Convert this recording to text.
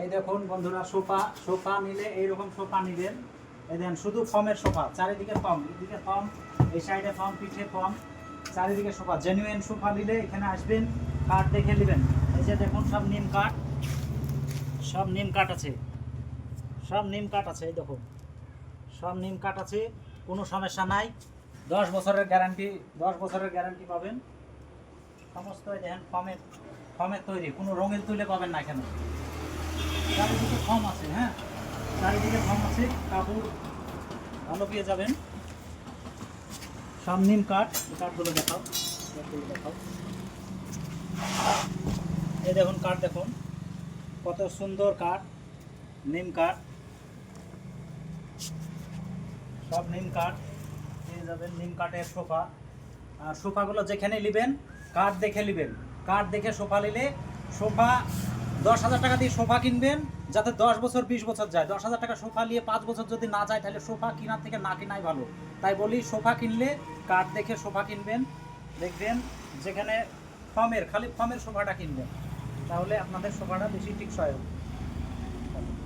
এই দেখুন বন্ধুরা, সোফা সোফা নিলে এইরকম সোফা নেবেন। এই দেখেন শুধু ফর্মের সোফা, চারিদিকে ফর্ম, এদিকে ফর্ম, এই সাইডে ফর্ম, পিঠে ফর্ম, চারিদিকে সোফা। জেনুইন সোফা নিলে এখানে আসবেন, কাঠ দেখে নেবেন। এই যে দেখুন সব নিম কাঠ, সব নিম কাঠ আছে, সব নিম কাঠ আছে। এই দেখুন সব নিম কাঠ আছে, কোনো সমস্যা নাই। 10 বছরের গ্যারান্টি, 10 বছরের গ্যারান্টি পাবেন। সমস্ত দেখেন ফর্মের, ফর্মের তৈরি, কোনো রঙিন তুলে পাবেন না এখানে। চারিদিকে ফর্ম আছে, হ্যাঁ চারিদিকে ফর্ম আছে, কাপড় ভালো পেয়ে যাবেন। সব নিম কাঠ, এই কাঠগুলো দেখাও, কাঠগুলো দেখাও। এই দেখুন কাঠ, দেখুন কত সুন্দর কাঠ, নিম কাঠ, সব নিম কাঠ পেয়ে যাবেন। নিম কাঠের সোফা। আর সোফাগুলো যেখানে নেবেন কাঠ দেখে নেবেন, কাঠ দেখে সোফা নিলে, সোফা 10,000 টাকা দিয়ে সোফা কিনবেন যাতে 10 বছর 20 বছর যায়। 10,000 টাকা সোফা নিয়ে 5 বছর যদি না যায় তাহলে সোফা কেনার থেকে না কেনাই ভালো। তাই বলি সোফা কিনলে কাঠ দেখে সোফা কিনবেন। দেখবেন যেখানে ফর্মের, খালি ফর্মের সোফাটা কিনবেন, তাহলে আপনাদের সোফাটা বেশি টিকসই হবে।